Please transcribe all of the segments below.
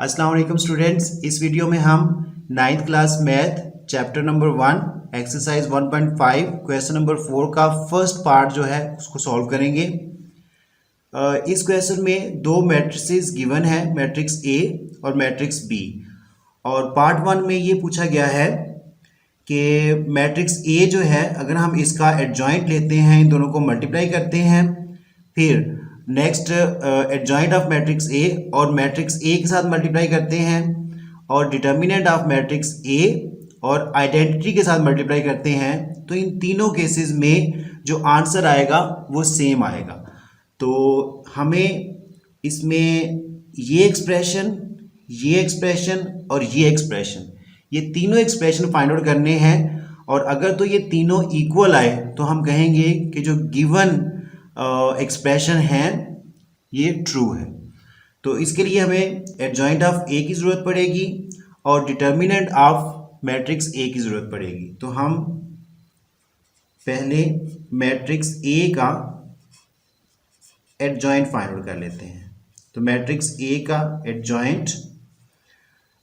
अस्सलाम वालेकुम स्टूडेंट्स। इस वीडियो में हम 9th class math chapter number 1 exercise 1.5 question number 4 का फर्स्ट पार्ट जो है उसको सॉल्व करेंगे। इस क्वेश्चन में दो मैट्रिसेस गिवन है, मैट्रिक्स ए और मैट्रिक्स बी। और पार्ट 1 में ये पूछा गया है कि मैट्रिक्स ए जो है अगर हम इसका एडजॉइंट लेते हैं, इन दोनों को मल्टीप्लाई करते हैं, फिर नेक्स्ट एडजॉइंट ऑफ मैट्रिक्स ए और मैट्रिक्स ए के साथ मल्टीप्लाई करते हैं और डिटर्मिनेंट ऑफ मैट्रिक्स ए और आइडेंटिटी के साथ मल्टीप्लाई करते हैं, तो इन तीनों केसेस में जो आंसर आएगा वो सेम आएगा। तो हमें इसमें ये एक्सप्रेशन और ये एक्सप्रेशन, ये तीनों एक्सप्रेशन फाइंड आउट करने हैं। और अगर तो ये तीनों इक्वल आए तो हम कहेंगे कि जो गिवन एक्सप्रेशन है ये ट्रू है। तो इसके लिए हमें एडजॉइंट ऑफ ए की ज़रूरत पड़ेगी और डिटर्मिनेंट ऑफ मैट्रिक्स ए की ज़रूरत पड़ेगी। तो हम पहले मैट्रिक्स ए का एडजॉइंट फाइंड आउट कर लेते हैं। तो मैट्रिक्स ए का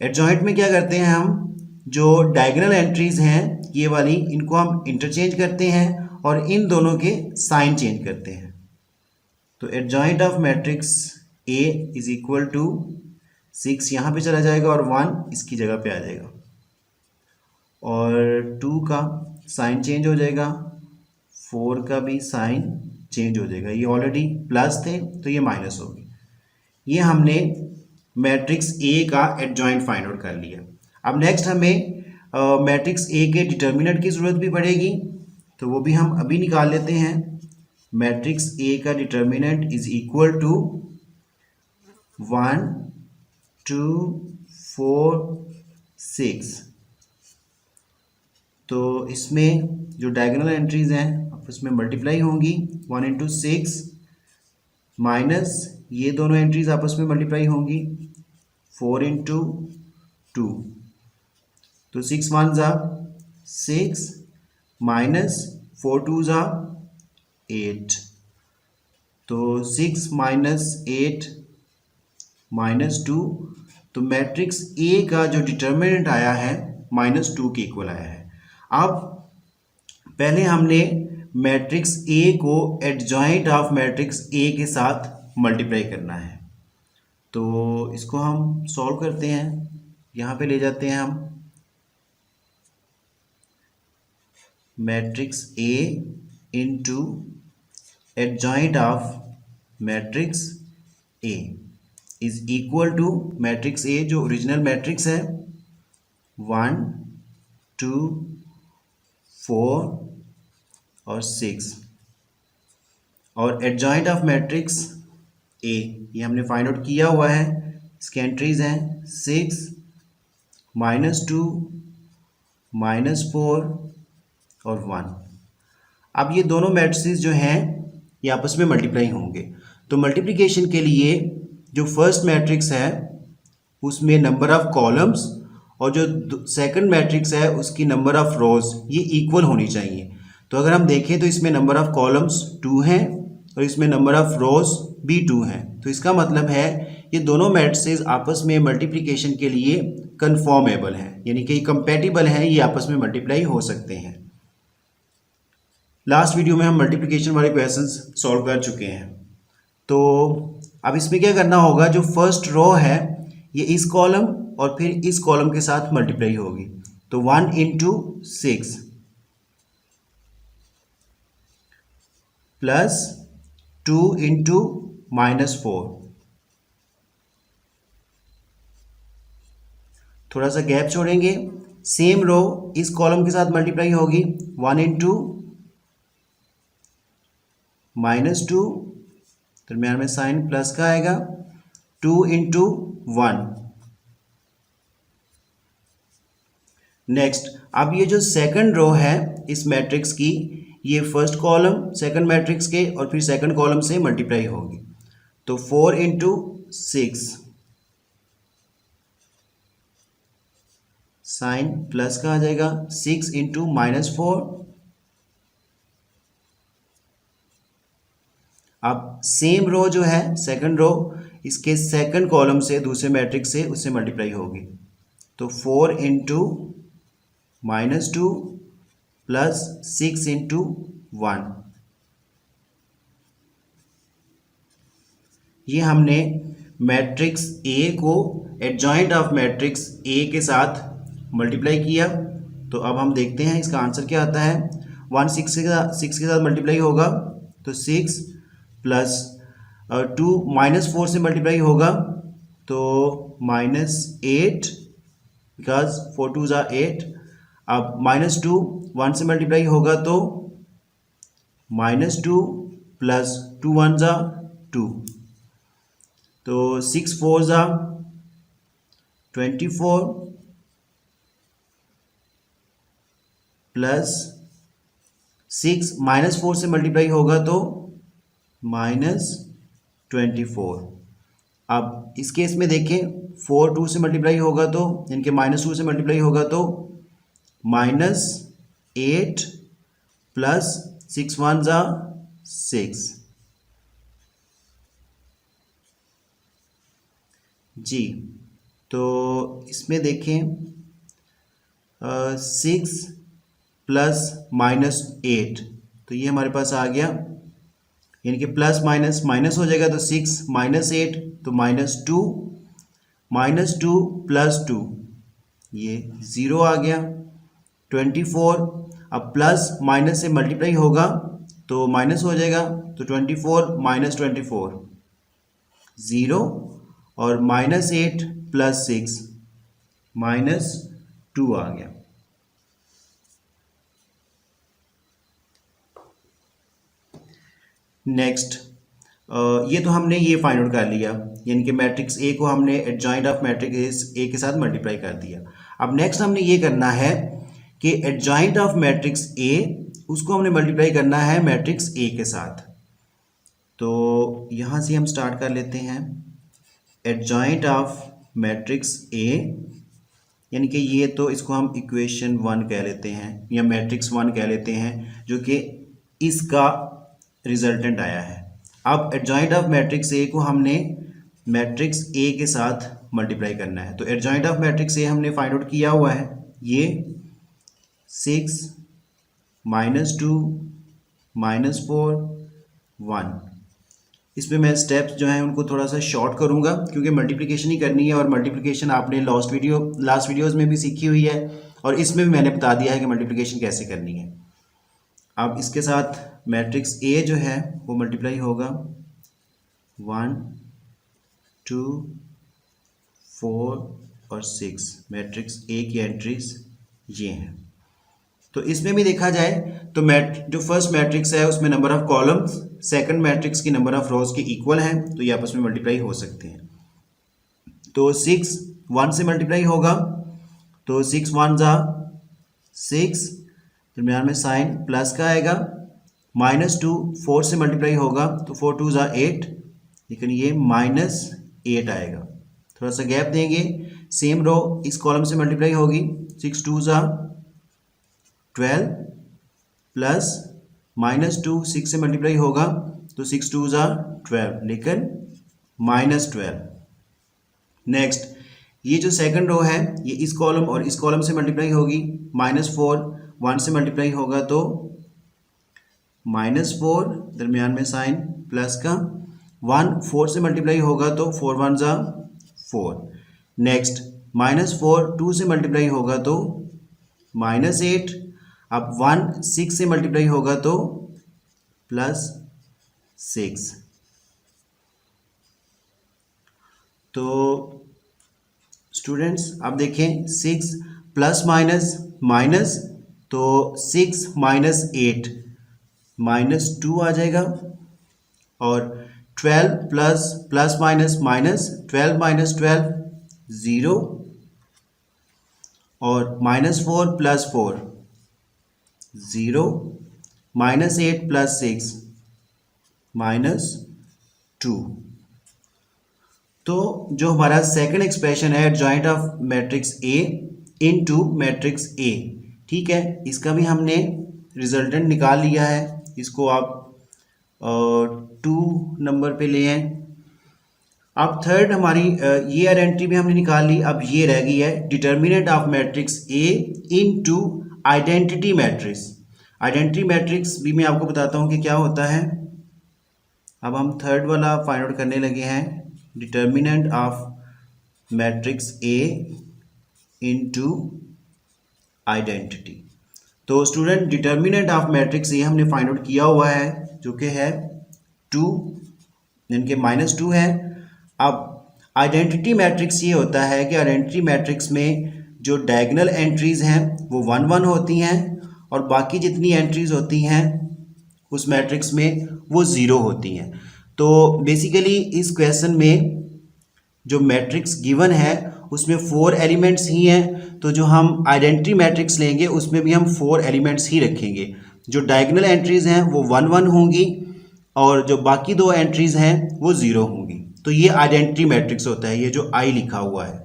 एडजॉइंट में क्या करते हैं, हम जो डायगोनल एंट्रीज हैं ये वाली, इनको हम इंटरचेंज करते हैं और इन दोनों के साइन चेंज करते हैं। तो adjoint of matrix A is equal to 6 यहाँ पे चला जाएगा और 1 इसकी जगह पे आ जाएगा और 2 का साइन चेंज हो जाएगा, 4 का भी साइन चेंज हो जाएगा। ये ऑलरेडी प्लस थे तो ये माइनस हो गए। ये हमने मैट्रिक्स ए का एडजॉइंट फाइंड आउट कर लिया। अब नेक्स्ट हमें मैट्रिक्स ए के डिटर्मिनेंट की ज़रूरत भी पड़ेगी, तो वो भी हम अभी निकाल लेते हैं। मैट्रिक्स ए का डिटर्मिनेंट इज इक्वल टू 1 2 4 6। तो इसमें जो डायगोनल एंट्रीज हैं आपस में मल्टीप्लाई होंगी, 1 इंटू 6 माइनस ये दोनों एंट्रीज आपस में मल्टीप्लाई होंगी 4 इंटू 2। तो 6 1 ज़ा 6 माइनस 4 2 ज़ा 8। तो 6 माइनस 8 माइनस 2। तो मैट्रिक्स ए का जो डिटर्मिनेंट आया है -2 के इक्वल आया है। अब पहले हमने मैट्रिक्स ए को एडजॉइंट ऑफ मैट्रिक्स ए के साथ मल्टीप्लाई करना है। तो इसको हम सॉल्व करते हैं, यहाँ पे ले जाते हैं हम matrix A into adjoint of matrix A is equal to matrix A जो ओरिजिनल मैट्रिक्स है 1 2 4 और 6 और एडजॉइंट ऑफ मैट्रिक्स ए ये हमने फाइंड आउट किया हुआ है। इसके एंट्रीज हैं 6 -2 -4 और 1। अब ये दोनों मैट्रिसेस जो हैं ये आपस में मल्टीप्लाई होंगे। तो मल्टीप्लिकेशन के लिए जो फर्स्ट मैट्रिक्स है उसमें नंबर ऑफ कॉलम्स और जो सेकंड मैट्रिक्स है उसकी नंबर ऑफ रोज ये इक्वल होनी चाहिए। तो अगर हम देखें तो इसमें नंबर ऑफ कॉलम्स 2 हैं और इसमें नंबर ऑफ रोज भी 2 हैं। तो इसका मतलब है ये दोनों मैट्रिसेस आपस में मल्टीप्लिकेशन के लिए कन्फॉर्मेबल हैं, यानी कि कंपैटिबल हैं, ये आपस में मल्टीप्लाई हो सकते हैं। लास्ट वीडियो में हम मल्टीप्लिकेशन वाले क्वेश्चंस सॉल्व कर चुके हैं। तो अब इसमें क्या करना होगा, जो फर्स्ट रो है ये इस कॉलम और फिर इस कॉलम के साथ मल्टीप्लाई होगी। तो 1 इंटू 6 प्लस 2 इंटू -4। थोड़ा सा गैप छोड़ेंगे, सेम रो इस कॉलम के साथ मल्टीप्लाई होगी 1 इंटू -2, दरम्यान में साइन प्लस का आएगा 2 इंटू 1। नेक्स्ट अब ये जो सेकंड रो है इस मैट्रिक्स की, ये फर्स्ट कॉलम सेकंड मैट्रिक्स के और फिर सेकंड कॉलम से मल्टीप्लाई होगी। तो 4 इंटू 6 साइन प्लस का आ जाएगा 6 इंटू -4। अब सेम रो जो है सेकंड रो इसके सेकंड कॉलम से दूसरे मैट्रिक्स से उससे मल्टीप्लाई होगी। तो 4 इंटू -2 प्लस 6 इंटू 1, ये हमने मैट्रिक्स ए को एडजॉइंट ऑफ मैट्रिक्स ए के साथ मल्टीप्लाई किया। तो अब हम देखते हैं इसका आंसर क्या आता है। 1 6 के साथ मल्टीप्लाई होगा तो 6 प्लस 2 -4 से मल्टीप्लाई होगा तो -8 बिकॉज 4 2 ज़ा 8। अब -2 1 से मल्टीप्लाई होगा तो -2 प्लस 2 1 ज़ा 2, तो 6 4 ज़ा 24 प्लस 6 -4 से मल्टीप्लाई होगा तो -24। अब इस केस में देखें 4 2 से मल्टीप्लाई होगा तो इनके -2 से मल्टीप्लाई होगा तो -8 प्लस 6 1 ज़ा 6 जी। तो इसमें देखें 6 प्लस -8, तो ये हमारे पास आ गया, यानी कि प्लस माइनस माइनस हो जाएगा तो 6 -8 तो -2 प्लस 2 ये 0 आ गया। 24 अब प्लस माइनस से मल्टीप्लाई होगा तो माइनस हो जाएगा तो 24 -24 0 और -8 प्लस 6 -2 आ गया। नेक्स्ट ये तो हमने ये फाइंड आउट कर लिया, यानी कि मैट्रिक्स ए को हमने एडजॉइंट ऑफ मैट्रिक्स ए के साथ मल्टीप्लाई कर दिया। अब नेक्स्ट हमने ये करना है कि एडजॉइंट ऑफ मैट्रिक्स ए उसको हमने मल्टीप्लाई करना है मैट्रिक्स ए के साथ। तो यहाँ से हम स्टार्ट कर लेते हैं। एडजॉइंट ऑफ मैट्रिक्स ए, यानी कि ये तो इसको हम इक्वेशन 1 कह लेते हैं या मैट्रिक्स 1 कह लेते हैं, जो कि इसका रिजल्टेंट आया है। अब एडजॉइंट ऑफ मैट्रिक्स ए को हमने मैट्रिक्स ए के साथ मल्टीप्लाई करना है। तो एडजॉइंट ऑफ मैट्रिक्स ए हमने फाइंड आउट किया हुआ है, ये 6 -2 -4 1। इसमें मैं स्टेप्स जो हैं उनको थोड़ा सा शॉर्ट करूंगा क्योंकि मल्टीप्लिकेशन ही करनी है, और मल्टीप्लिकेशन आपने लास्ट वीडियोज़ में भी सीखी हुई है और इसमें भी मैंने बता दिया है कि मल्टीप्लिकेशन कैसे करनी है। अब इसके साथ मैट्रिक्स ए जो है वो मल्टीप्लाई होगा 1 2 4 और 6। मैट्रिक्स ए की एंट्रीज ये हैं। तो इसमें भी देखा जाए तो जो फर्स्ट मैट्रिक्स है उसमें number of columns second matrix की नंबर ऑफ रोज के इक्वल हैं, तो ये आपस में मल्टीप्लाई हो सकते हैं। तो 6 1 से मल्टीप्लाई होगा तो 6 1 ज़ा 6, दरम्यान में साइन प्लस का आएगा। -2 4 से मल्टीप्लाई होगा तो 4 2 ज़ा 8, लेकिन ये -8 आएगा। थोड़ा सा गैप देंगे, सेम रो इस कॉलम से मल्टीप्लाई होगी। 6 2 ज़ा 12 प्लस -2 6 से मल्टीप्लाई होगा तो 6 2 ज़ा 12, लेकिन -12। नेक्स्ट ये जो सेकंड रो है ये इस कॉलम और इस कॉलम से मल्टीप्लाई होगी। -4 1 से मल्टीप्लाई होगा तो -4, दरमियान में साइन प्लस का। 1 4 से मल्टीप्लाई होगा तो 4 1 ज़ा 4। नेक्स्ट -4 2 से मल्टीप्लाई होगा तो -8। अब 1 6 से मल्टीप्लाई होगा तो +6। तो स्टूडेंट्स अब देखें 6 प्लस माइनस माइनस, तो 6 -8 -2 आ जाएगा, और 12 प्लस माइनस माइनस 12 -12 0, और -4 + 4 0, -8 + 6 -2। तो जो हमारा सेकंड एक्सप्रेशन है adjoint of matrix A into matrix ए, ठीक है, इसका भी हमने रिजल्टेंट निकाल लिया है। इसको आप 2 नंबर पे ले आए। अब थर्ड हमारी ये आइडेंटिटी भी हमने निकाल ली। अब ये रह गई है determinant of matrix A into identity matrix. Identity matrix भी मैं आपको बताता हूँ कि क्या होता है। अब हम थर्ड वाला फाइंड आउट करने लगे हैं, determinant of matrix A into identity. तो student determinant of matrix A हमने फाइंड आउट किया हुआ है जो कि है 2, इनके -2 है। अब आइडेंटिटी मैट्रिक्स ये होता है कि आइडेंटिटी मैट्रिक्स में जो डायगोनल एंट्रीज हैं वो 1 1 होती हैं और बाकी जितनी एंट्रीज होती हैं उस मैट्रिक्स में वो 0 होती हैं। तो बेसिकली इस क्वेश्चन में जो मैट्रिक्स गिवन है उसमें 4 एलिमेंट्स ही हैं, तो जो हम आइडेंटिटी मैट्रिक्स लेंगे उसमें भी हम 4 एलिमेंट्स ही रखेंगे। जो डायगोनल एंट्रीज हैं वो 1 1 होंगी और जो बाकी 2 एंट्रीज हैं वो 0 होंगी। तो ये आइडेंटिटी मैट्रिक्स होता है, ये जो आई लिखा हुआ है।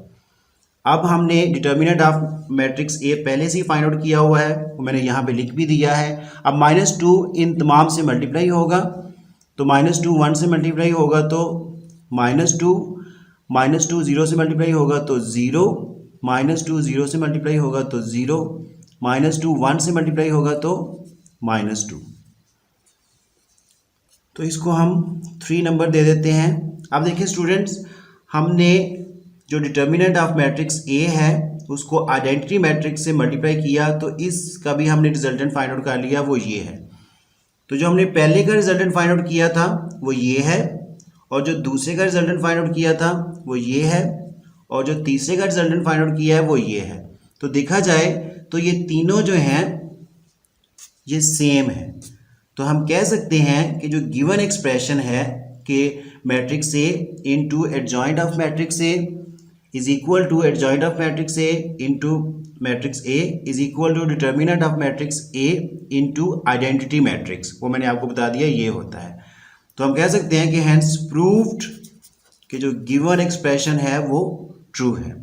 अब हमने डिटर्मिनेंट ऑफ मैट्रिक्स ए पहले से ही फाइंड आउट किया हुआ है, वो मैंने यहाँ पे लिख भी दिया है। अब -2 इन तमाम से मल्टीप्लाई होगा, तो -2 1 से मल्टीप्लाई होगा तो -2, -2 0 से मल्टीप्लाई होगा तो 0, -2 0 से मल्टीप्लाई होगा तो 0, -2 1 से मल्टीप्लाई होगा तो -2। तो इसको हम 3 नंबर दे देते हैं। अब देखिए स्टूडेंट्स, हमने जो डिटर्मिनेंट ऑफ मैट्रिक्स ए है उसको आइडेंटिटी मैट्रिक्स से मल्टीप्लाई किया, तो इसका भी हमने रिजल्टेंट फाइंड आउट कर लिया, वो ये है। तो जो हमने पहले का रिजल्टेंट फाइंड आउट किया था वो ये है, और जो दूसरे का रिजल्टेंट फाइंड आउट किया था वो ये है, और जो तीसरे का रिजल्टेंट फाइंड आउट किया है वो ये है। तो देखा जाए तो ये तीनों जो हैं ये सेम है। तो हम कह सकते हैं कि जो गिवन एक्सप्रेशन है कि matrix A into adjoint of matrix A is equal to adjoint of matrix A into matrix A is equal to determinant of matrix A into identity matrix, वो मैंने आपको बता दिया ये होता है। तो हम कह सकते हैं कि हैंस प्रूव्ड कि जो गिवन एक्सप्रेशन है वो ट्रू है।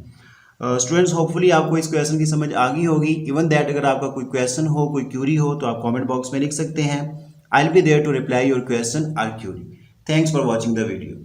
स्टूडेंट्स होपफुली आपको इस क्वेश्चन की समझ आ गई होगी। इवन दैट अगर आपका कोई क्वेश्चन हो, कोई क्यूरी हो तो आप कमेंट बॉक्स में लिख सकते हैं। I will be there to reply your question और query. Thanks for watching the video.